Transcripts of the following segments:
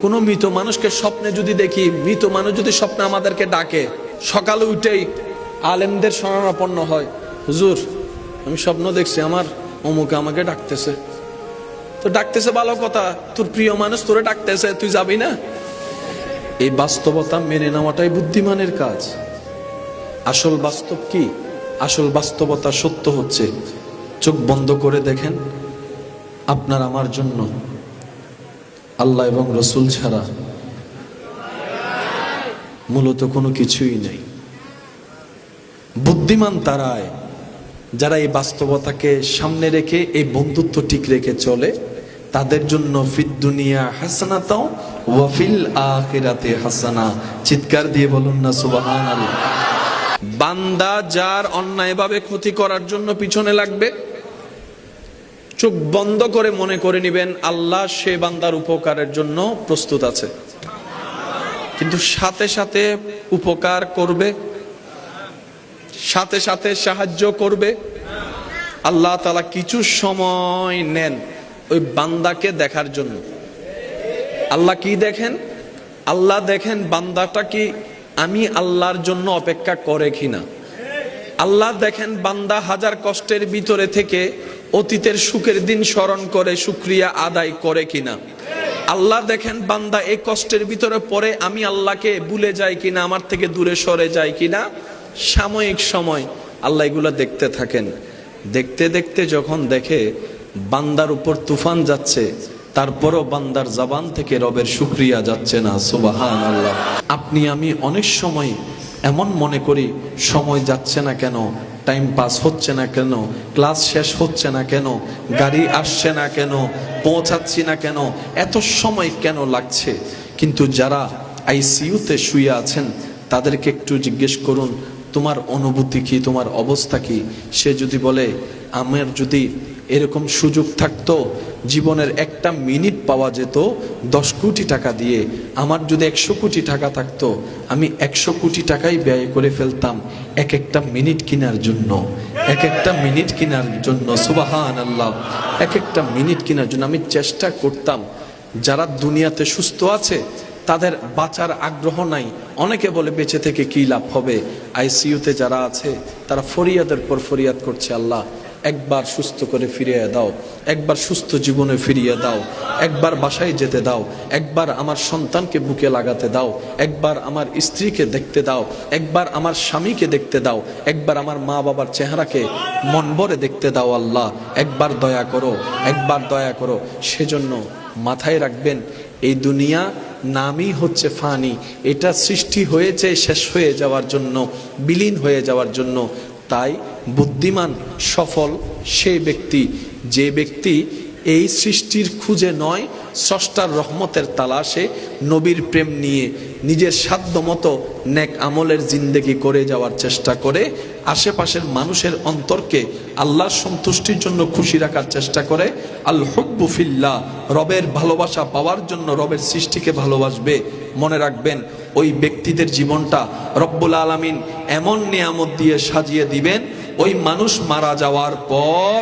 কোনো মৃত মানুষকে স্বপ্নে যদি দেখি, মৃত মানুষ যদি স্বপ্নে আমাদেরকে ডাকে, সকালে উঠেই আলেমদের শরণাপন্ন হয়, হুজুর আমি স্বপ্ন দেখছি আমার অমুকে আমাকে ডাকতেছে। তো ডাকতেছে ভালো কথা, তোর প্রিয় মানুষ তোরে ডাকতেছে, তুই যাবি না? এই বাস্তবতা মেনে নেওয়াটাই বুদ্ধিমানের কাজ। আসল বাস্তব কি? আসল বাস্তবতা সত্য হচ্ছে, চোখ বন্ধ করে দেখেন, আপনার আমার জন্য আল্লাহ এবং রসুল ছাড়া মূলত কোনো কিছুই নেই। বুদ্ধিমান তারাই যারা এই বাস্তবতাকে সামনে রেখে এই বন্ধুত্ব ঠিক রেখে চলে, তাদের জন্য ফিদ দুনিয়া হাসানাতাও ওয়া ফিল আখিরাতে হাসানা। চিৎকার দিয়ে বলুন না সুবহানাল্লাহ। বান্দা যার অন্যায়ভাবে ক্ষতি করার জন্য পিছনে লাগবে, চোখ বন্ধ করে মনে করে নিবেন আল্লাহ সে বান্দার উপকারের জন্য প্রস্তুত আছে, কিন্তু সাথে সাথে উপকার করবে, সাথে সাথে সাহায্য করবে। আল্লাহ তাআলা কিছু সময় নেন ওই বান্দাকে দেখার জন্য। আল্লাহ কি দেখেন? আল্লাহ দেখেন বান্দাটা কি আমি আল্লাহর জন্য অপেক্ষা করে কিনা। আল্লাহ দেখেন বান্দা হাজার কষ্টের ভিতরে থেকে অতীতের সুখের দিন স্মরণ করে শুকরিয়া আদায় করে কিনা। আল্লাহ দেখেন বান্দা এই কষ্টের ভিতরে পড়ে আমি আল্লাহকে ভুলে যাই কিনা, আমার থেকে দূরে সরে যায় কিনা। সাময়িক সময় আল্লাহ এগুলা দেখতে থাকেন। দেখতে দেখতে যখন দেখে বান্দার উপর তুফান যাচ্ছে, তারপরও বান্দার জবান থেকে রবের শুকরিয়া যাচ্ছে না, সুবহানাল্লাহ। আপনি আমি অনেক সময় এমন মনে করি সময় যাচ্ছে না কেন, টাইম পাস হচ্ছে না কেন, ক্লাস শেষ হচ্ছে না কেন, গাড়ি আসছে না কেন, পৌঁছাচ্ছি না কেন, এত সময় কেন লাগছে। কিন্তু যারা আইসিইউতে শুয়ে আছেন তাদেরকে একটু জিজ্ঞেস করুন তোমার অনুভূতি কি, তোমার অবস্থা কি। সে যদি বলে আমার যদি এরকম সুযোগ থাকতো, জীবনের একটা মিনিট পাওয়া যেত 10 কোটি টাকা দিয়ে, আমার যদি 100 কোটি টাকা থাকতো আমি 100 কোটি টাকাই ব্যয় করে ফেলতাম এক একটা মিনিট কেনার জন্য, এক একটা মিনিট কেনার জন্য, সুবহানাল্লাহ। এক একটা মিনিট কেনার জন্য আমি চেষ্টা করতাম। যারা দুনিয়াতে সুস্থ আছে তাদের বাঁচার আগ্রহ নাই। অনেকে বলে বেঁচে থেকে কি লাভ হবে। আইসিইউতে যারা আছে তারা ফরিয়াদের পর ফরিয়াদ করছে, আল্লাহ একবার সুস্থ করে ফিরিয়ে দাও, একবার সুস্থ জীবনে ফিরিয়ে দাও, একবার বাসায় যেতে দাও, একবার আমার সন্তানকে বুকে লাগাতে দাও, একবার আমার স্ত্রীকে দেখতে দাও, একবার আমার স্বামীকে দেখতে দাও, একবার আমার মা বাবার চেহারাকে মন ভরে দেখতে দাও, আল্লাহ একবার দয়া করো, একবার দয়া করো। সেজন্য মাথায় রাখবেন এই দুনিয়া নামই হচ্ছে ফানি, এটা সৃষ্টি হয়েছে শেষ হয়ে যাওয়ার জন্য, বিলীন হয়ে যাওয়ার জন্য। তাই বুদ্ধিমান সফল সেই ব্যক্তি যে ব্যক্তি এই সৃষ্টির খুঁজে নয়, স্রষ্টার রহমতের তালাশে নবীর প্রেম নিয়ে নিজের সাধ্য মতো নেক আমলের জিন্দেগি করে যাওয়ার চেষ্টা করে, আশেপাশের মানুষের অন্তরকে আল্লাহর সন্তুষ্টির জন্য খুশি রাখার চেষ্টা করে। আল হুব্বু ফিল্লাহ, রবের ভালোবাসা পাওয়ার জন্য রবের সৃষ্টিকে ভালোবাসবে। মনে রাখবেন ওই ব্যক্তিদের জীবনটা রব্বুল আলামিন এমন নিয়ামত দিয়ে সাজিয়ে দিবেন, ওই মানুষ মারা যাওয়ার পর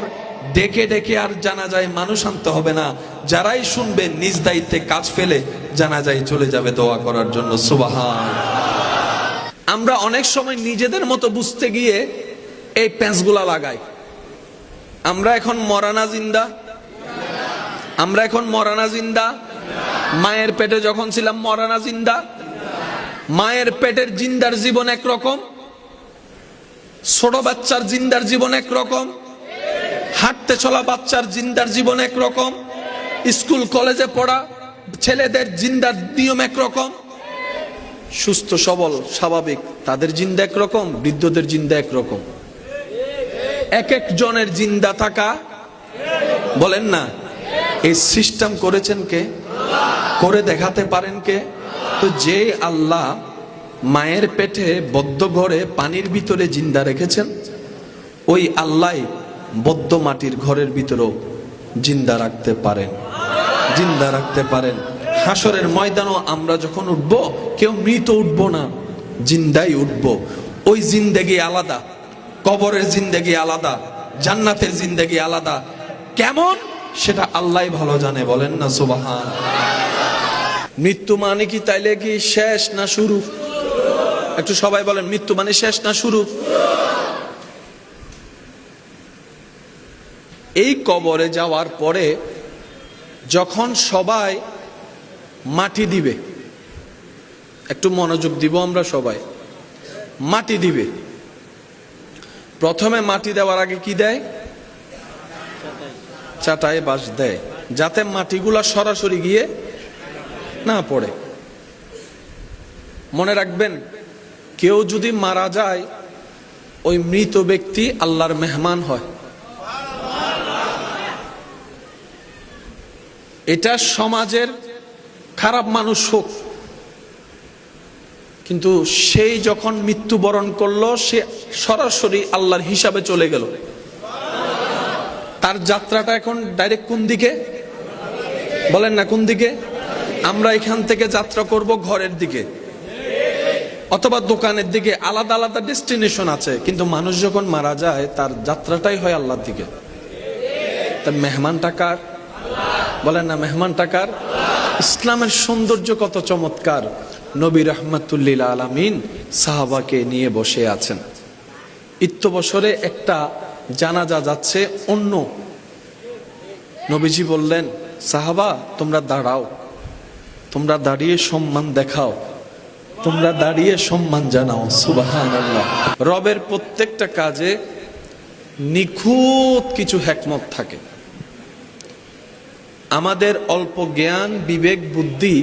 ডেকে ডেকে আর জানাজায় মানুষ আনতে হবে না। যারাই শুনবেন নিজ দায়িত্বে কাজ ফেলে জানাজায় চলে যাবে দোয়া করার জন্য, সুবহান। আমরা অনেক সময় নিজেদের মতো বুঝতে গিয়ে এই প্যাঁচগুলা লাগাই। আমরা এখন মরানা জিন্দা, আমরা এখন মরানা জিন্দা। মায়ের পেটে যখন ছিলাম মরানা জিন্দা। মায়ের পেটের জিন্দার জীবন একরকম, ছোট বাচ্চার জিন্দার জীবন একরকম, হাঁটতে চলা বাচ্চার জিন্দার জীবন একরকম, স্কুল কলেজে পড়া ছেলেদের জিন্দার নিয়ম একরকম, সুস্থ সবল স্বাভাবিক তাদের জিন্দা একরকম, বৃদ্ধদের জিন্দা একরকম। এক এক জনের জিন্দা থাকা, বলেন না, এই সিস্টেম করেছেন কে? করে দেখাতে পারেন কে? তো যে আল্লাহ মায়ের পেটে বদ্ধ ঘরে পানির ভিতরে জিন্দা রেখেছেন, ওই আল্লাহ বদ্ধ মাটির ঘরের ভিতরেও জিন্দা রাখতে পারেন, জিন্দা রাখতে পারেন। হাসরের ময়দানও আমরা যখন উঠব কেউ মৃত উঠব না, জিন্দাই উঠব। ওই জিন্দেগি আলাদা, কবরের জিন্দেগি আলাদা, জান্নাতের জিন্দেগি আলাদা। কেমন সেটা আল্লাহ ভালো জানে, বলেন না সুবহান। মৃত্যু মানে কি তাইলে কি শেষ না শুরু? একটু সবাই বলেন, মৃত্যু মানে শেষ না শুরু? এই কবরে যাওয়ার পরে যখন সবাই মাটি দিবে, একটু মনোযোগ দিব আমরা সবাই, মাটি দিবে। প্রথমে মাটি দেওয়ার আগে কি দেয়? চাটাই বাঁশ দেয়, যাতে মাটিগুলা সরাসরি গিয়ে না পড়ে। মনে রাখবেন, কেউ যদি মারা যায়, ওই মৃত ব্যক্তি আল্লাহর মেহমান হয়। এটা সমাজের খারাপ মানুষ হোক, কিন্তু সেই যখন মৃত্যুবরণ করলো, সে সরাসরি আল্লাহর হিসাবে চলে গেল। তার যাত্রাটা এখন ডাইরেক্ট কোন দিকে? বলেন না কোন দিকে? আমরা এখান থেকে যাত্রা করব ঘরের দিকে অথবা দোকানের দিকে, আলাদা আলাদা ডেস্টিনেশন আছে, কিন্তু মানুষ যখন মারা যায় তার যাত্রাটাই হয় আল্লাহর দিকে। তার মেহমানটা কার? বলেন না মেহমানটা কার? ইসলামের সৌন্দর্য কত চমৎকার! নবী রাহমাতুল লিল আলামিন সাহাবাকে নিয়ে বসে আছেন। ইত্যবসরে একটা জানাজা যাচ্ছে অন্য। নবীজি বললেন, সাহাবা তোমরা দাঁড়াও, তোমরা দাঁড়িয়ে সম্মান দেখাও, তোমরা দাঁড়িয়ে সম্মান জানাও। সুবহানাল্লাহ। রবের প্রত্যেকটা কাজে নিখুঁত কিছু হিকমত থাকে। আমাদের অল্প জ্ঞান, বিবেক, বুদ্ধি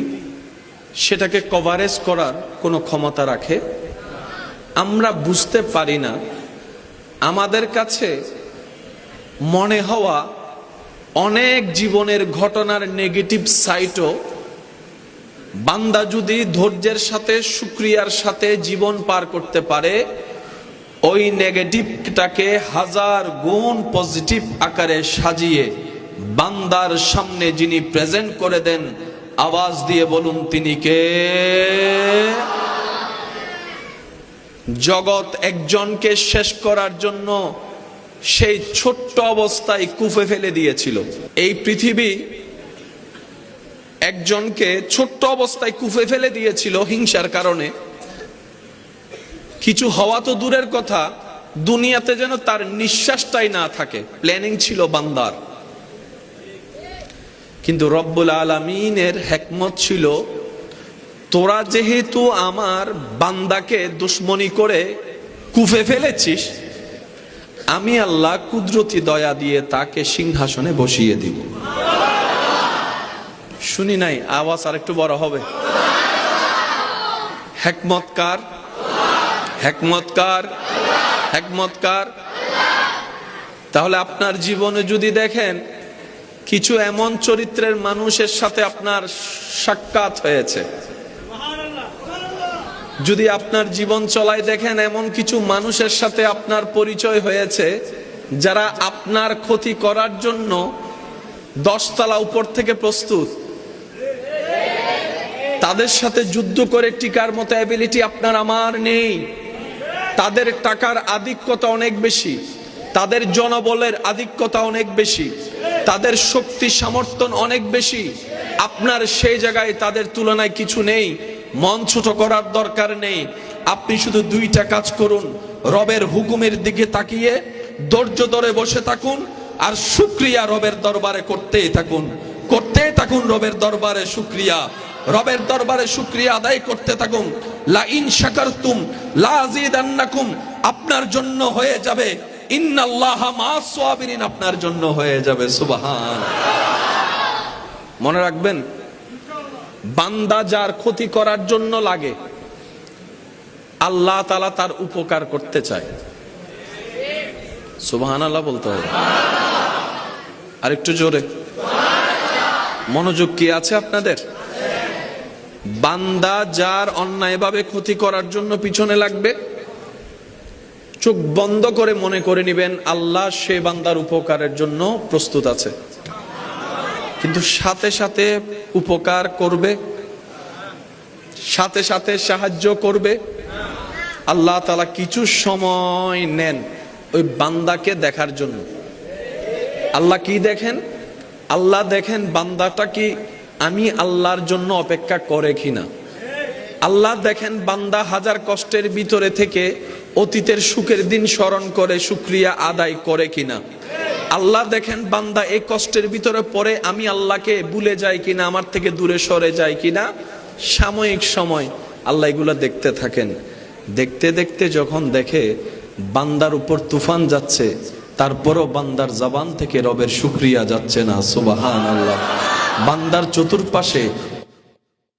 সেটাকে কভারেজ করার কোনো ক্ষমতা রাখে? আমরা বুঝতে পারি না। আমাদের কাছে মনে হওয়া অনেক জীবনের ঘটনার নেগেটিভ সাইটও বান্দা যদি ধৈর্যের সাথে, শুকরিয়ার সাথে জীবন পার করতে পারে, ওই নেগেটিভটাকে হাজার গুণ পজিটিভ আকারে সাজিয়ে বান্দার সামনে যিনি প্রেজেন্ট করে দেন, আওয়াজ দিয়ে বলুন তিনি কে? জগৎ একজনকে শেষ করার জন্য সেই ছোট্ট অবস্থায় কুফে ফেলে দিয়েছিল। এই পৃথিবী একজনকে ছোট্ট অবস্থায় কুফে ফেলে দিয়েছিল হিংসার কারণে। কিছু হওয়া তো দূরের কথা, দুনিয়াতে যেন তার নিঃশ্বাসটাই না থাকে, প্ল্যানিং ছিল বান্দার। কিন্তু রব্বুল আলামিনের হিকমত ছিল, তোরা যেহেতু আমার বান্দাকে দুশমনি করে কুফে ফেলেছিস, আমি আল্লাহ কুদরতি দয়া দিয়ে তাকে সিংহাসনে বসিয়ে দিব। শুনি নাই? আওয়াজ আর একটু বড় হবে। হিকমতকার, হিকমতকার, হিকমতকার। তাহলে আপনার জীবনে যদি দেখেন কিছু এমন চরিত্রের মানুষের সাথে আপনার সাক্ষাৎ হয়েছে, যদি আপনার জীবন চলায় দেখেন এমন কিছু মানুষের সাথে আপনার পরিচয় হয়েছে যারা আপনার ক্ষতি করার জন্য 10 তলা উপর থেকে প্রস্তুত, তাদের সাথে যুদ্ধ করে টিকার মতো অ্যাবিলিটি আপনার আমার নেই। তাদের টাকার আধিক্যতা অনেক বেশি, তাদের জনবলের আধিক্যতা অনেক বেশি, তাদের শক্তি সামর্থ্য অনেক বেশি। আপনার সেই জায়গায় তাদের তুলনায় কিছু নেই। মন ছোট করার দরকার নেই। আপনি শুধু 2টা কাজ করুন, রবের হুকুমের দিকে তাকিয়ে ধৈর্য ধরে বসে থাকুন আর শুকরিয়া রবের দরবারে করতেই থাকুন, করতেই থাকুন। রবের দরবারে শুকরিয়া, রবের দরবারে শুকরিয়া আদায় করতে থাকুন। লা ইন শাকারতুম লা আযীদান্নাকুম আপনার জন্য হয়ে যাবে, ইন্নাল্লাহা মা'আস সাবিরিন আপনার জন্য হয়ে যাবে। সুবহান। মনে রাখবেন, বান্দা যার ক্ষতি করার জন্য লাগে, আল্লাহ তাআলা তার উপকার করতে চায়। সুবহানাল্লাহ বলতে হবে। আরেকটু জোরে মনোযোগ কি আছে আপনাদের? বান্দা যার অন্যায়ভাবে ক্ষতি করার জন্য পিছনে লাগবে, চোখ বন্ধ করে মনে করে নিবেন আল্লাহ সে বান্দার উপকারের জন্য প্রস্তুত আছে। কিন্তু সাথে সাথে উপকার করবে, সাথে সাথে সাহায্য করবে। আল্লাহ তাআলা কিছু সময় নেন ওই বান্দাকে দেখার জন্য। আল্লাহ কি দেখেন? আল্লাহ দেখেন বান্দাটা কি আমি আল্লাহর জন্য অপেক্ষা করে কিনা। আল্লাহ দেখেন বান্দা হাজার কষ্টের ভিতরে থেকে অতীতের সুখের দিন স্মরণ করে শুকরিয়া আদায় করে কিনা। আল্লাহ দেখেন বান্দা এই কষ্টের ভিতরে পড়ে আমি আল্লাহকে ভুলে যাই কিনা, আমার থেকে দূরে সরে যাই কিনা। সাময়িক সময় আল্লাহ এগুলা দেখতে থাকেন। দেখতে দেখতে যখন দেখে বান্দার উপর তুফান যাচ্ছে, তারপরও বান্দার জবান থেকে রবের শুকরিয়া যাচ্ছে না। সুবহানাল্লাহ। বান্দার চতুর্পাশে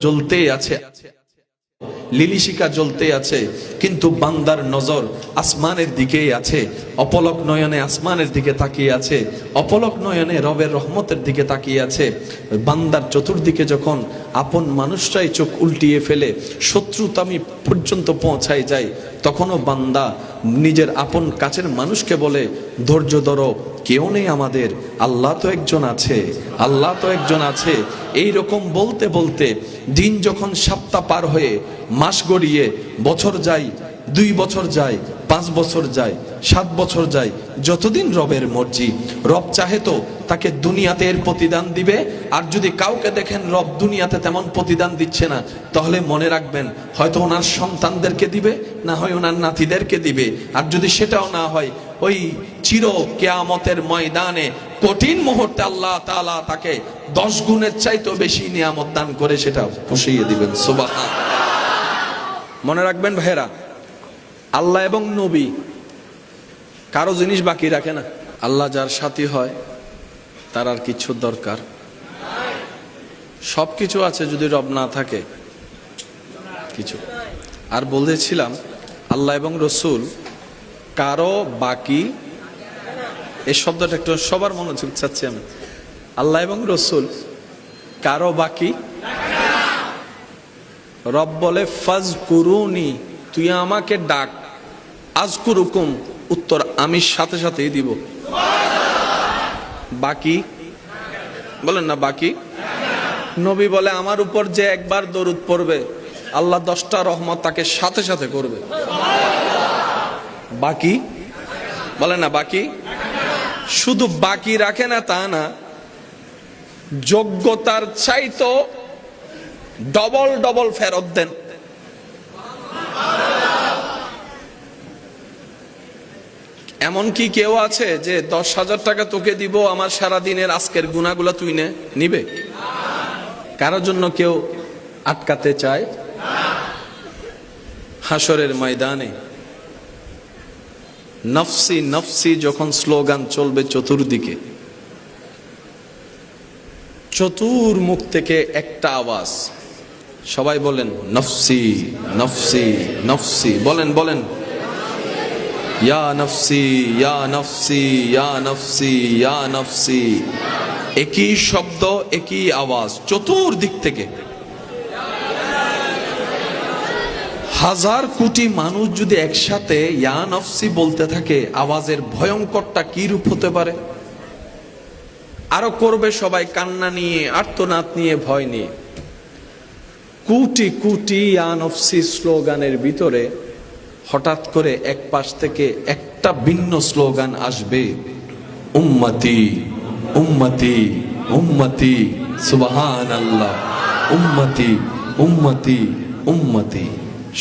জ্বলতেই আছে, লিলিশিকা জ্বলতে আছে, কিন্তু বান্দার নজর আসমানের দিকেই আছে। অপলক নয়নে আসমানের দিকে তাকিয়ে আছে, অপলক নয়নে রবের রহমতের দিকে তাকিয়ে আছে। বান্দার চতুর্দিকে যখন আপন মানুষরাই চোখ উল্টিয়ে ফেলে, শত্রুতামি পর্যন্ত পৌঁছায় যায়, তখনও বান্দা নিজের আপন কাছের মানুষকে বলে ধৈর্য ধরো, কেউ নেই আমাদের, আল্লাহ তো একজন আছে, আল্লাহ তো একজন আছে। এই রকম বলতে বলতে দিন যখন সপ্তাহ পার হয়ে মাস গড়িয়ে বছর যায়, 2 বছর যায়, 5 বছর যায়, 7 বছর যায়, যতদিন রবের মর্জি। রব চাহে তো তাকে দুনিয়াতে এর প্রতিদান দিবে। আর যদি কাউকে দেখেন রব দুনিয়াতে তেমন প্রতিদান দিচ্ছে না, তাহলে মনে রাখবেন হয়তো ওনার সন্তানদেরকে দিবে, না হয় ওনার নাতিদেরকে দিবে। আর যদি সেটাও না হয়, ওই চির কিয়ামতের ময়দানে কঠিন মুহূর্তে আল্লাহ তাআলা তাকে 10 গুণের চাইতেও বেশি নিয়ামত দান করে সেটা পুষিয়ে দিবেন। সুবহান। মনে রাখবেন ভাইরা, আল্লাহ এবং নবী কারো জিনিস বাকি রাখে না। আল্লাহ যার সাথী হয় তার আর কিছু দরকার, সবকিছু আছে, যদি রব না থাকে কিছু। আর বলতেছিলাম আল্লাহ এবং রসুল কারো বাকি, এই শব্দটা একটু সবার মনোযোগ চাচ্ছি আমি। আল্লাহ এবং রসুল কারো বাকি। রব বলে ফাজকুরুনি, তুই আমাকে ডাক, আজকুরুকুম, উত্তর আমি সাথে সাথেই দিব। বাকি বলেন না বাকি। নবী বলে আমার উপর যে একবার দরুদ পড়বে আল্লাহ 10টা রহমত তাকে সাথে সাথে করবে। বাকি বলেন না বাকি। শুধু বাকি রাখে না তা না, যোগ্যতার চাইতো ডবল ডবল ফেরত দেন। এমন কি কেউ আছে যে 10,000 টাকা তোকে দিব, আমার সারা দিনের আজকের গুনাহগুলো তুই নিবে? কারোর জন্য কেউ আটকাতে চায়? হাসরের ময়দানে নফসি নফসি যখন স্লোগান চলবে চতুর্দিকে, চতুর্মুখ থেকে একটা আওয়াজ, সবাই বলেন নফসি নফসি নফসি, বলেন বলেন ইয়া নফসি ইয়া নফসি ইয়া নফসি ইয়া নফসি। একই শব্দ, একই আওয়াজ চতুর্দিক থেকে। হাজার কোটি মানুষ যদি একসাথে ইয়া নফসি বলতে থাকে, আওয়াজের ভয়ঙ্করটা কি রূপ হতে পারে। আরো করবে সবাই কান্না নিয়ে, আর্তনাদ নিয়ে, ভয় নিয়ে। কোটি কোটি ইয়া নফসি স্লোগানের ভিতরে হঠাৎ করে এক পাশ থেকে একটা ভিন্ন স্লোগান আসবে, উম্মতি উম্মতি উম্মতি, সুবহানাল্লাহ, উম্মতি উম্মতি উম্মতি।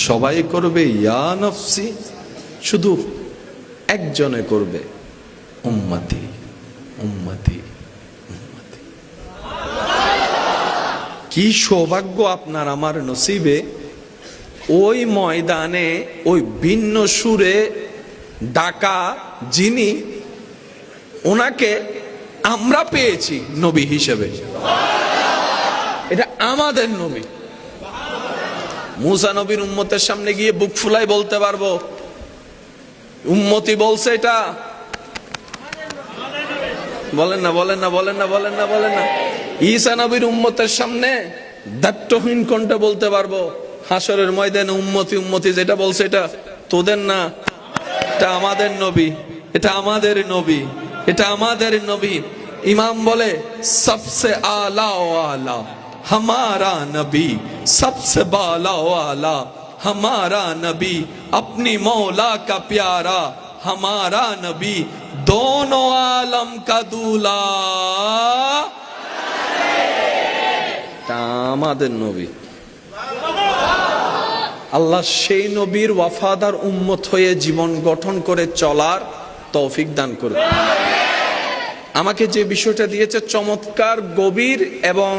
সবাই করবে ইয়া নফসি, শুধু একজনে করবে উম্মতি উম্মতি উম্মতি। কি সৌভাগ্য আপনার আমার নসিবে, ওই ময়দানে ওই ভিন্ন সুরে ডাকা যিনি, ওনাকে আমরা পেয়েছি নবী হিসেবে। এটা আমাদের নবী। মুসা নবীর উম্মতের সামনে গিয়ে বুক ফুলাই বলতে পারবো উম্মতি বলছে এটা? বলেন না বলেন না বলেন না বলেন না বলেন না। ঈসা নবীর উম্মতের সামনে দায়িত্বহীন কণ্ঠে বলতে পারবো হাসরের ময়দানে উম্মতি উম্মতি যেটা বলছে এটা তোদের না, এটা আমাদের নবী, এটা আমাদের নবী, এটা আমাদের নবী। ইমাম বলে সবসে আলা ওয়ালা हमारा नबी, सबसे बाला वाला हमारा नबी, अपनी मौला का प्यारा हमारा नबी, दोनों आलम का दूल्हा তা আমাদের নবী। আল্লাহ সেই নবীর ওয়াফাদার উম্মত হয়ে জীবন গঠন করে চলার তৌফিক দান করুন। আমাকে যে বিষয়টা দিয়েছে চমৎকার, গভীর এবং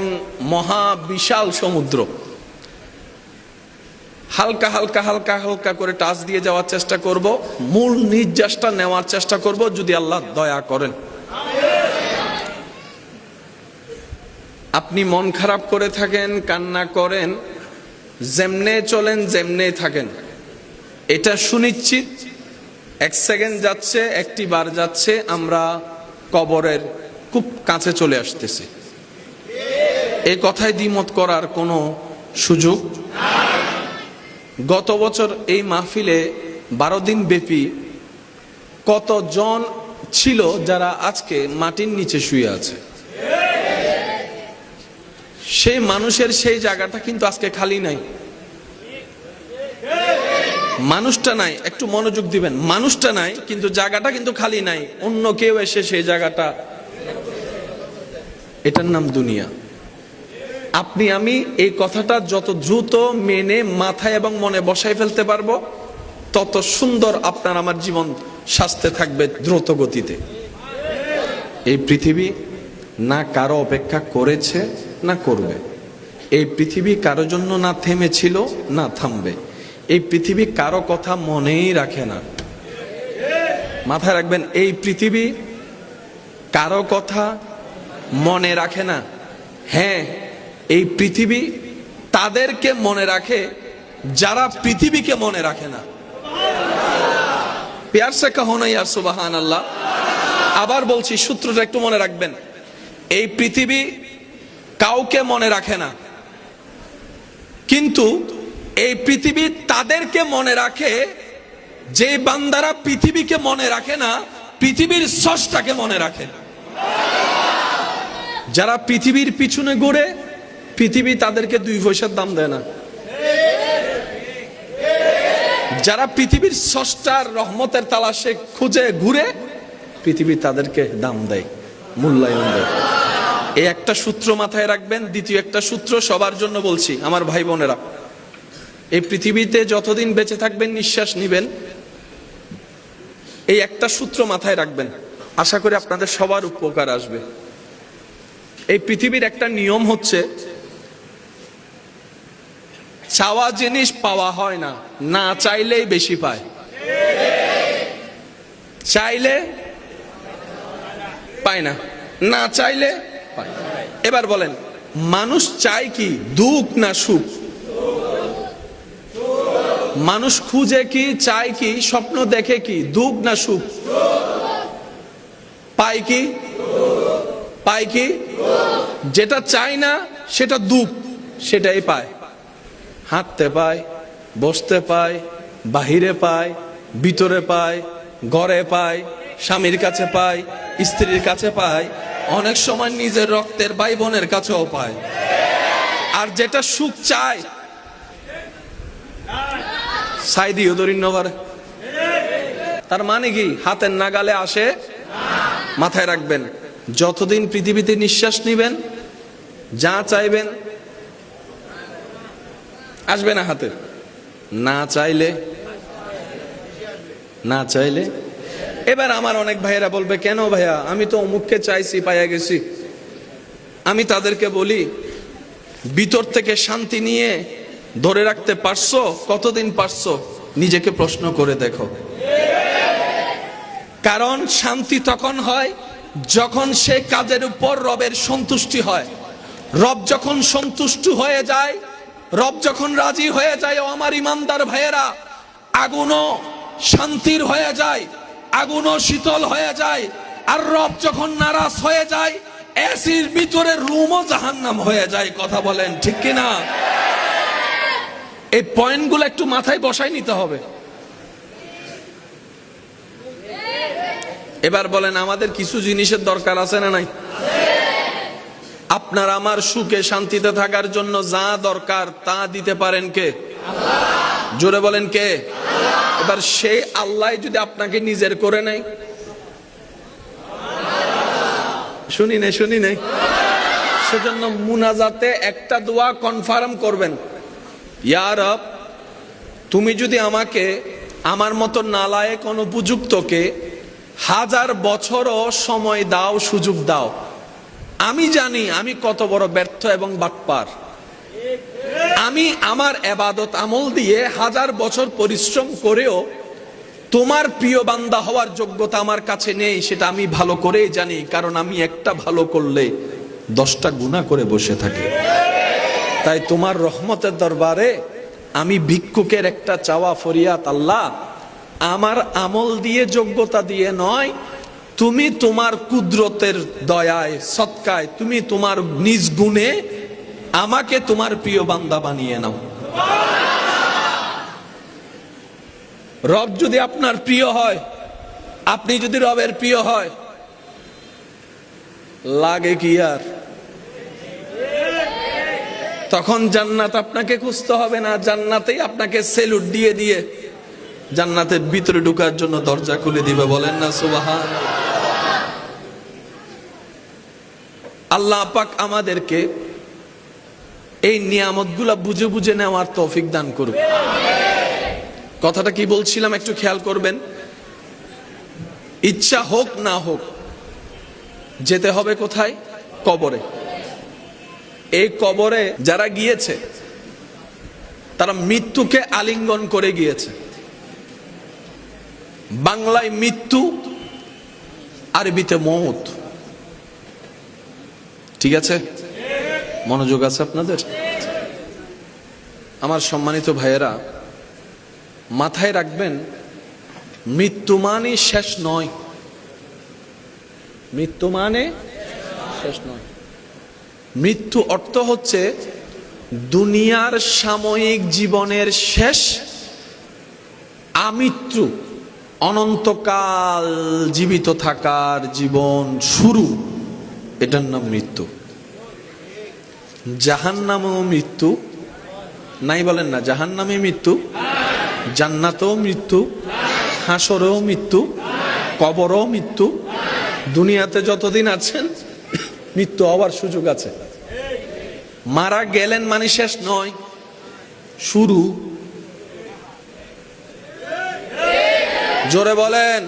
মহা বিশাল সমুদ্র। হালকা হালকা হালকা হালকা করে টাচ দিয়ে যাওয়ার চেষ্টা করব, মূল নির্যাসটা নেওয়ার চেষ্টা করব যদি আল্লাহ দয়া করেন। আপনি মন খারাপ করে থাকেন, কান্না করেন, যেমনে চলেন যেমনে থাকেন, এটা সুনিশ্চিত এক সেকেন্ড যাচ্ছে, একটি বার যাচ্ছে, আমরা কবরের খুব কাছে চলে আসতেছি। এই কথায় দ্বিমত করার কোনো সুযোগ। গত বছর এই মাহফিলে 12 দিন ব্যাপী কতজন ছিল যারা আজকে মাটির নিচে শুয়ে আছে? সেই মানুষের সেই জায়গাটা কিন্তু আজকে খালি নাই। মানুষটা নাই, একটু মনোযোগ দিবেন, মানুষটা নাই কিন্তু জায়গাটা কিন্তু খালি নাই, অন্য কেউ এসে সেই জায়গাটা, এটার নাম দুনিয়া। আপনি আমি এই কথাটা যত দ্রুত মেনে মাথায় এবং মনে বসাই ফেলতে পারবো, তত সুন্দর আপনার আমার জীবন স্বাস্থ্যে থাকবে দ্রুত গতিতে। এই পৃথিবী না কারো অপেক্ষা করেছে না করবে। এই পৃথিবী কারো জন্য না থেমেছিল না থামবে। এই পৃথিবী কারো কথা মনেই রাখে না। মাথায় রাখবেন, এই পৃথিবী কারো কথা মনে রাখে না। হ্যাঁ, এই পৃথিবী তাদেরকে মনে রাখে যারা পৃথিবীকে মনে রাখে না। প্যার সে কহো না ইয়ার সুবহান আল্লাহ। আবার বলছি, সূত্রটা একটু মনে রাখবেন। এই পৃথিবী কাউকে মনে রাখে না, কিন্তু এই পৃথিবী তাদেরকে মনে রাখে যে বান্দারা পৃথিবীকে মনে রাখে না, পৃথিবীর স্রষ্টাকে মনে রাখে। যারা পৃথিবীর পিছনে ঘুরে, পৃথিবী তাদেরকে 2 পয়সার দাম দেয় না। যারা পৃথিবীর স্রষ্টার রহমতের তালাশে খুঁজে ঘুরে, পৃথিবী তাদেরকে দাম দেয়, মূল্যায়ন দেয়। এই একটা সূত্র মাথায় রাখবেন। দ্বিতীয় একটা সূত্র সবার জন্য বলছি, আমার ভাই বোনেরা, এই পৃথিবীতে যতদিন বেঁচে থাকবেন, নিঃশ্বাস নিবেন, এই একটা সূত্র মাথায় রাখবেন। আশা করি আপনাদের সবার উপকার আসবে। এই পৃথিবীর একটা নিয়ম হচ্ছে, চাওয়া জিনিস পাওয়া হয় না, না চাইলেই বেশি পায়। চাইলে পায় না, না চাইলে পায়। এবার বলেন, মানুষ চায় কি, দুঃখ না সুখ? মানুষ খুঁজে কি, চায় কি, স্বপ্ন দেখে কি, দুঃখ না সুখ? পায় কি? পায় কি? যেটা চায় না সেটা দুঃখ, সেটাই পায়। হাঁটতে পায়, বসতে পায়, বাহিরে পায়, ভিতরে পায়, ঘরে পায়, স্বামীর কাছে পায়, স্ত্রীর কাছে পায়, অনেক সময় নিজের রক্তের ভাই বোনের কাছেও পায়। আর যেটা সুখ চায়, সাইদিও দরিন্নবার, তার মানে কি হাতের নাগালে আসে? মাথায় রাখবেন, যতদিন পৃথিবীতে নিঃশ্বাস নিবেন, যা চাইবেন আসবে না হাতে। না চাইলে, না চাইলে। এবার আমার অনেক ভাইয়েরা বলবে, কেন ভাইয়া, আমি তো অমুককে চাইছি, পাইয়া গেছি। আমি তাদেরকে বলি, ভিতর থেকে শান্তি নিয়ে ধরে রাখতে পারছো? কতদিন পারছো? নিজেকে প্রশ্ন করে দেখো। কারণ শান্তি তখন হয় যখন সে কাজের উপর রবের সন্তুষ্টি হয়। রব যখন সন্তুষ্ট হয়ে যায়, রব যখন রাজি হয়ে যায়, ও আমার ইমানদার ভাইয়েরা, আগুনও শান্তির হয়ে যায়, আগুনও শীতল হয়ে যায়। আর রব যখন নারাজ হয়ে যায়, এসির ভিতরে রুমও জাহান্নাম হয়ে যায়। কথা বলেন ঠিক কিনা? এই পয়েন্টগুলো একটু মাথায় বসাই নিতে হবে। এবার বলেন, আমাদের কিছু জিনিসের দরকার আছে না নাই? আপনার আমার সুখে শান্তিতে থাকার জন্য যা দরকার তা দিতে পারেন কে? আল্লাহ। জোরে বলেন কে? আল্লাহ। এবার সেই আল্লাহ যদি আপনাকে নিজের করে নেয়, শুনি নাই সেজন্য মুনাজাতে একটা দোয়া কনফার্ম করবেন, ইয়া রব, তুমি যদি আমাকে আমার মতো নালায়েক অনুপযুক্তকে 1000 বছরও সময় দাও, সুযোগ দাও, আমি জানি আমি কত বড় ব্যর্থ এবং বাটপার, আমি আমার ইবাদত আমল দিয়ে 1000 বছর পরিশ্রম করেও তোমার প্রিয় বান্দা হওয়ার যোগ্যতা আমার কাছে নেই, সেটা আমি ভালো করেই জানি, কারণ আমি একটা ভালো করলে 10টা গুনাহ করে বসে থাকি। তাই তোমার রহমতের দরবারে আমি ভিক্ষুকের একটা চাওয়া ফরিয়াদ, আল্লাহ আমার আমল দিয়ে যোগ্যতা দিয়ে নয়, তুমি তোমার কুদরতের দয়ায় সদকায় তুমি তোমার নিজ গুণে আমাকে তোমার প্রিয় বান্দা বানিয়ে নাও। রব যদি আপনার প্রিয় হয়, আপনি যদি রবের প্রিয় হয়, লাগে কি আর? তখন জান্নাত আপনাকে খুঁজতে হবে না, জান্নাতেই আপনাকে সেলুট দিয়ে দিয়ে জান্নাতের ভিতরে ঢোকার জন্য দরজা খুলে দিবে। বলেন না সুবহান। আল্লাহ পাক আমাদেরকে এই নিয়ামতগুলা বুঝে বুঝে নেওয়ার তৌফিক দান করুক। কথাটা কি বলছিলাম একটু খেয়াল করবেন। ইচ্ছা হোক না হোক যেতে হবে কোথায়? কবরে। এই কবরে যারা গিয়েছে তারা মৃত্যুকে আলিঙ্গন করে গিয়েছে। বাংলায় মৃত্যু, আরবিতে মউত। ঠিক আছে? মনোযোগ আছে আপনাদের? আমার সম্মানিত ভাইয়েরা, মাথায় রাখবেন, মৃত্যু মানে শেষ নয়। মৃত্যু মানে শেষ নয়। মৃত্যু অর্থ হচ্ছে দুনিয়ার সাময়িক জীবনের শেষ, আমৃত্যু অনন্তকাল জীবিত থাকার জীবন শুরু, এটার নাম মৃত্যু। জাহান্নামেও মৃত্যু নাই, বলেন না? জাহান্নামে মৃত্যু, জান্নাতেও মৃত্যু, হাসরেও মৃত্যু, কবরেও মৃত্যু। দুনিয়াতে যতদিন আছেন মৃত্যু হওয়ার সুযোগ আছে। মারা গেলেন মানে শেষ নয়, শুরু। জোরে বলেন।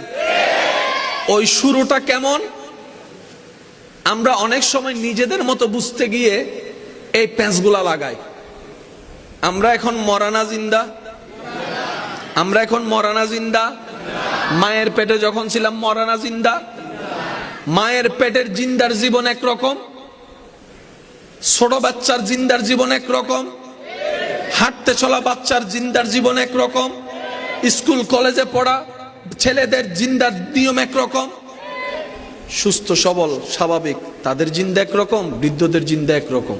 ওই শুরুটা কেমন? আমরা অনেক সময় নিজেদের মতো বুঝতে গিয়ে এই প্যাঁচগুলা লাগাই। আমরা এখন মরানা জিন্দা, আমরা এখন মরানা জিন্দা। মায়ের পেটে যখন ছিলাম মরানা জিন্দা। মায়ের পেটের জিন্দার জীবন একরকম, ছোট বাচ্চার জিন্দার জীবন একরকম, হাঁটতে চলা বাচ্চার জিন্দার জীবন একরকম, স্কুল কলেজে পড়া ছেলেদের জিন্দার নিয়ম একরকম, সুস্থ সবল স্বাভাবিক তাদের জিন্দা একরকম, বৃদ্ধদের জিন্দা একরকম।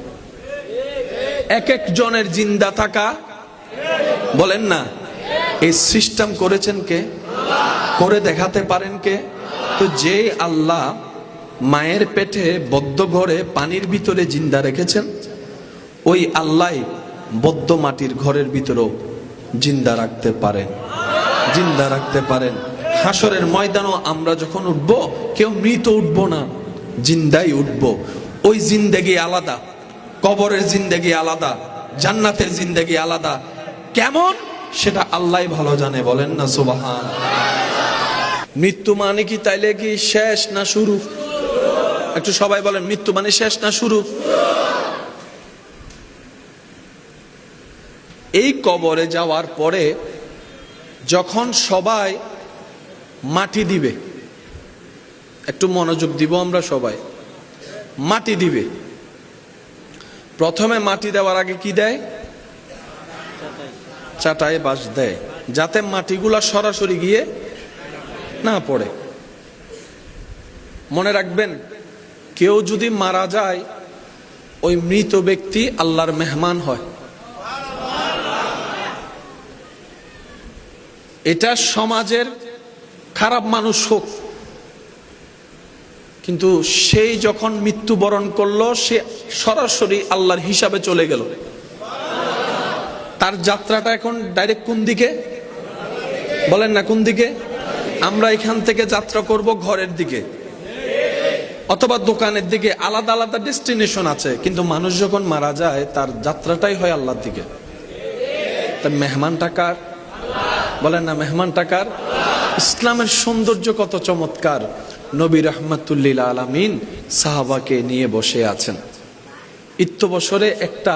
এক একজনের জিন্দা থাকা, বলেন না, এই সিস্টেম করেছেন কে? করে দেখাতে পারেন কে? তো যে আল্লাহ মায়ের পেটে বদ্ধ ঘরে পানির ভিতরে জিন্দা রেখেছেন, ওই আল্লাহ বদ্ধ মাটির ঘরের ভিতরেও জিন্দা রাখতে পারেন, জিন্দা রাখতে পারেন। হাসরের ময়দানও আমরা যখন উঠব, কেউ মৃত উঠব না, জিন্দাই উঠব। ওই জিন্দেগি আলাদা, কবরের জিন্দেগি আলাদা, জান্নাতের জিন্দেগি আলাদা। কেমন সেটা আল্লাহ ভালো জানে। বলেন না সুবহান। মৃত্যু মানে কি তাইলে কি শেষ না শুরু? একটু সবাই বলেন, মৃত্যু মানে শেষ না শুরু? এই কবরে যাওয়ার পরে যখন সবাই মাটি দিবে, একটু মনোযোগ দিব আমরা সবাই। মাটি দিবে, প্রথমে মাটি দেওয়ার আগে কি দেয়? চাটাই বাঁশ দেয়, যাতে মাটিগুলা সরাসরি গিয়ে না পড়ে। মনে রাখবেন, কেউ যদি মারা যায়, ওই মৃত ব্যক্তি আল্লাহর মেহমান হয়। এটা সমাজের খারাপ মানুষ হোক, কিন্তু সেই যখন মৃত্যুবরণ করলো, সে সরাসরি আল্লাহর হিসাবে চলে গেল। তার যাত্রাটা এখন ডাইরেক্ট কোন দিকে? বলেন না কোন দিকে? আমরা এখান থেকে যাত্রা করব ঘরের দিকে। অথবা দোকানের দিকে, আলাদা আলাদা ডেস্টিনেশন আছে, কিন্তু মানুষ যখন মারা যায় তার যাত্রাটাই হয় আল্লাহর দিকে। তা মেহমানটা কার? বলেন না, মেহমানটা কার? ইসলামের সৌন্দর্য কত চমৎকার! নবী রাহমাতুল্লিল আলামিন সাহাবাকে নিয়ে বসে আছেন। বছরে একটা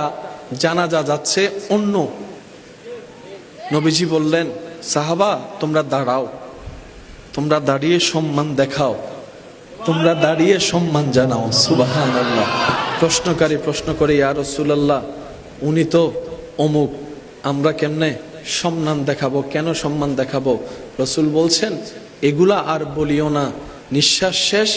জানাজা যাচ্ছে অন্য। নবীজি বললেন, সাহাবা তোমরা দাঁড়াও, তোমরা দাঁড়িয়ে সম্মান দেখাও, তোমরা দাঁড়িয়ে সম্মান জানাও। সুবহানাল্লাহ। প্রশ্নকারী প্রশ্ন করে, ইয়া রাসূলুল্লাহ, উনি তো অমুক, আমরা কেমনে সম্মান দেখাবো, কেন সম্মান দেখাবো? রাসূল বলছেন, এগুলা আর বলিও না, নিঃশ্বাস শেষ,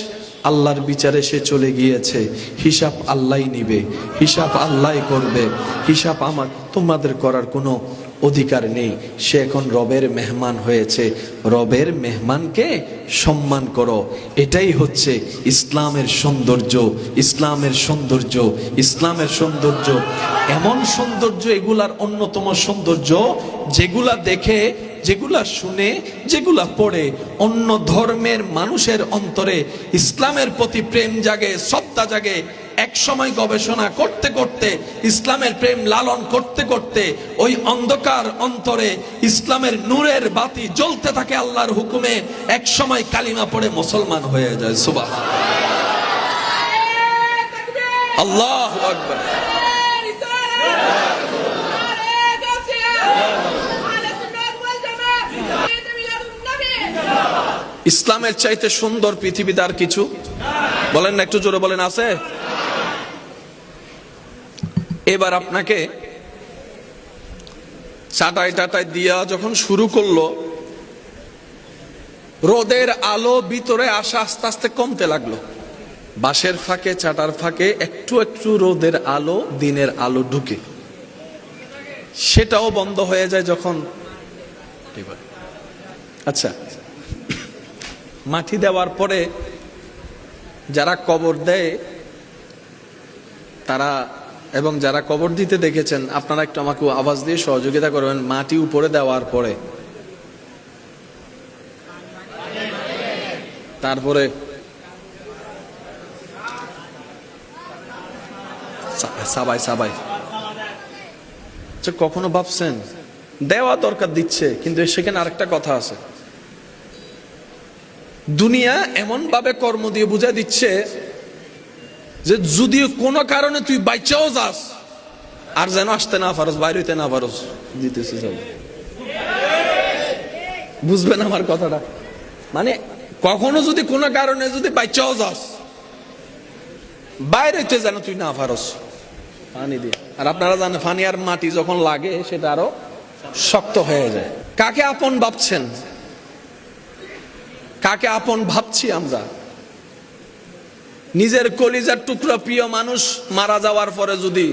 আল্লাহর বিচারে সে চলে গিয়েছে, হিসাব আল্লাহই নিবে, হিসাব আল্লাহই করবে, হিসাব আমার তোমাদের করার কোনো অধিকার নেই। সে এখন রবের মেহমান হয়েছে, রবের মেহমানকে সম্মান করো। এটাই হচ্ছে ইসলামের সৌন্দর্য, ইসলামের সৌন্দর্য, ইসলামের সৌন্দর্য। এমন সৌন্দর্য এগুলার অন্যতম সৌন্দর্য, যেগুলা দেখে, যেগুলা শুনে, যেগুলা পড়ে অন্য ধর্মের মানুষের অন্তরে ইসলামের প্রতি প্রেম জাগে, শ্রদ্ধা জাগে। এক সময় গবেষণা করতে করতে, ইসলামের প্রেম লালন করতে করতে ওই অন্ধকার অন্তরে ইসলামের নূরের বাতি জ্বলতে থাকে আল্লাহর হুকুমে। এক সময় কালিমা পড়ে মুসলমান হয়ে যায়। সুবহানাল্লাহ, আল্লাহু আকবার। ইসলামের চাইতে সুন্দর পৃথিবীতে আর কিছু? বলেন না, একটু জোরে বলেন, আছে? এবার আপনাকে চাটাই টাটাই দিয়া যখন শুরু করলো, রোদের আলো ভিতরে আসা আস্তে আস্তে কমতে লাগলো। বাঁশের ফাঁকে, চাটার ফাঁকে একটু একটু রোদের আলো, দিনের আলো ঢুকে, সেটাও বন্ধ হয়ে যায় যখন। আচ্ছা, মাটি দেওয়ার পরে যারা কবর দেয় তারা, এবং যারা কবর দিতে দেখেছেন, আপনারা একটু আমাকে আওয়াজ দিয়ে সহযোগিতা করবেন। মাটি উপরে দেওয়ার পরে তারপরে সাবাই সাবাই, কখনো ভাবছেন দেওয়া দরকার, দিচ্ছে, কিন্তু সেখানে আরেকটা কথা আছে। দুনিয়া এমন ভাবে কর্ম দিয়ে বুঝা দিচ্ছে যে যদি কোনো কারণে তুই বাইচাও যাস, আর যেন আসতে না পারস, বাইরে হইতে না পারস, দিতেছি সব। বুঝবেন আমার কথাটা? মানে কখনো যদি কোনো কারণে যদি বাইচাও যাস, বাইরে হইতে যেন তুই না পারস, পানি দিয়ে। আর আপনারা জানেন, পানি আর মাটি যখন লাগে সেটা আরো শক্ত হয়ে যায়। কাকে আপন ভাবছেন? কাকে আপন ভাবছি আমরা? নিজের কলিজার টুকরা প্রিয় মানুষ মারা যাওয়ার পরে যদি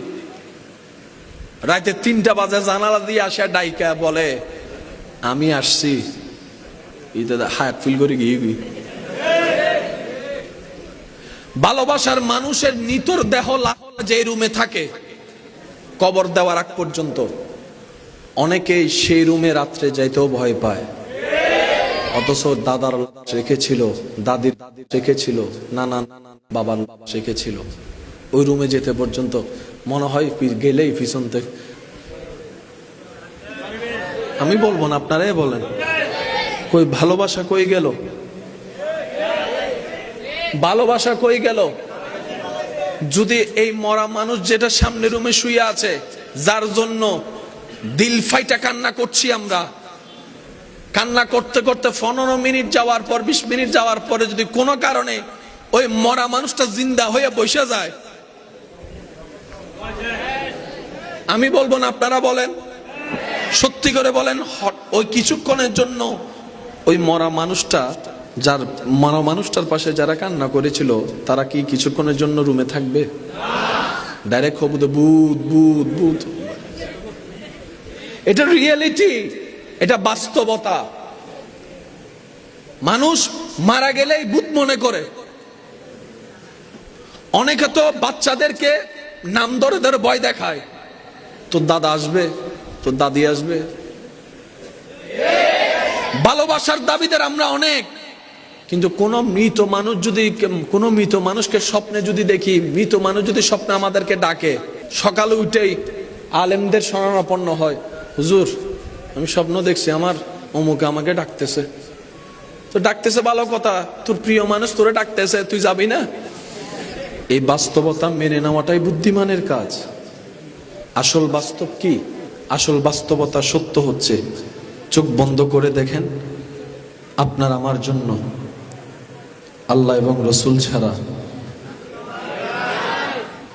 রাতে 3টা বাজে জানালা দিয়ে আসে ডাইকা বলে, আমি আসছি, হায়াত ফিল করে গিয়ে ভালোবাসার মানুষের নিতর দেহ যে রুমে থাকে কবর দেওয়ার আগ পর্যন্ত, অনেকেই সেই রুমে রাত্রে যাইতেও ভয় পায়। অথচ দাদার রেখেছিল, দাদির রেখেছিল, নানা বাবার রেখেছিল, ওই রুমে যেতে পর্যন্ত মনে হয় গেলেই পিছন থেকে। আমি বলবো না, আপনারাই বলেন, কই ভালোবাসা কই গেল? ভালোবাসা কই গেল? যদি এই মরা মানুষ যেটা সামনে রুমে শুয়ে আছে, যার জন্য দিল ফাইটা কান্না করছি আমরা, কান্না করতে করতে 15 মিনিট যাওয়ার পর, 20 মিনিট যাওয়ার পরে যদি কোনো কারণে ওই মরা মানুষটা জিন্দা হয়ে বসে যায়, আমি বলবো না, আপনারা বলেন, সত্যি করে বলেন, ওই কিছুক্ষণের জন্য ওই মরা মানুষটা, যার মরা মানুষটার পাশে যারা কান্না করেছিল, তারা কি কিছুক্ষণের জন্য রুমে থাকবে? ডাইরেক্ট হবু তো ভূত ভূত ভূত। এটা রিয়েলিটি, এটা বাস্তবতা। মানুষ মারা গেলেই ভূত মনে করে। অনেকে তো বাচ্চাদেরকে নাম ধরে ধরে ভয় দেখায়, তোর দাদা আসবে, তোর দাদি আসবে। ভালোবাসার দাবিদার আমরা অনেক, কিন্তু কোন মৃত মানুষকে স্বপ্নে যদি দেখি, মৃত মানুষ যদি স্বপ্নে আমাদেরকে ডাকে, সকালে উঠেই আলেমদের শরণাপন্ন হয়, হুজুর আমি স্বপ্ন দেখছি আমার অমুকে আমাকে ডাকতেছে। তো ডাকতেছে ভালো কথা, তোর প্রিয় মানুষ তোরে ডাকতেছে, তুই যাবি না? এই বাস্তবতা মেনে নেওয়াটাই বুদ্ধিমানের কাজ। আসল বাস্তব কি? আসল বাস্তবতা সত্য হচ্ছে, চোখ বন্ধ করে দেখেন, আপনার আমার জন্য আল্লাহ এবং রসুল ছাড়া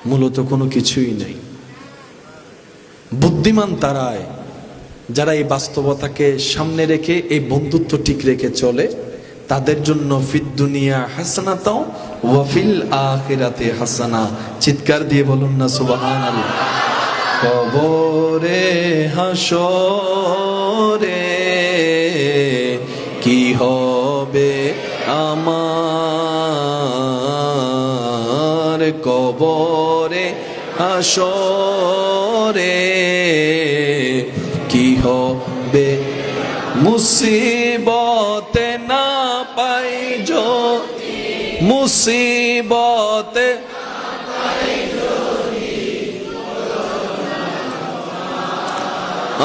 মূলত কোনো কিছুই নেই। বুদ্ধিমান তারাই যারা এই বাস্তবতাকে সামনে রেখে এই বন্ধুত্ব ঠিক রেখে চলে, তাদের জন্য ফিদ দুনিয়া হাসানাতাও ওয়া ফিল আখিরাতি হাসানা। চিৎকার দিয়ে বলুন না সুবহানাল্লাহ। কবরে হাসরে কি হবে আমার, কবরে হাসরে কি হবে, মুসিবতে না পাই যদি, মুসিবতে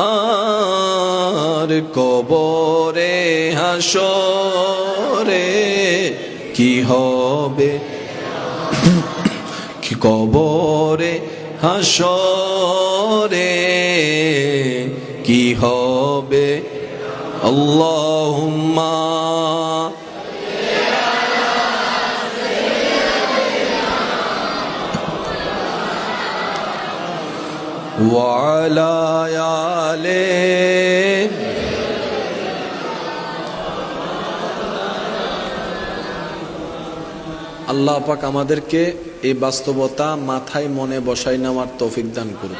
আর কবরে হাসরে কি হবে, কি কবরে হাসরে কি হবে। আল্লাহুম্মা ওয়া আলা আলি। আল্লাহ পাক আমাদেরকে এই বাস্তবতা মাথায় মনে বসাই নেওয়ার তৌফিক দান করুন।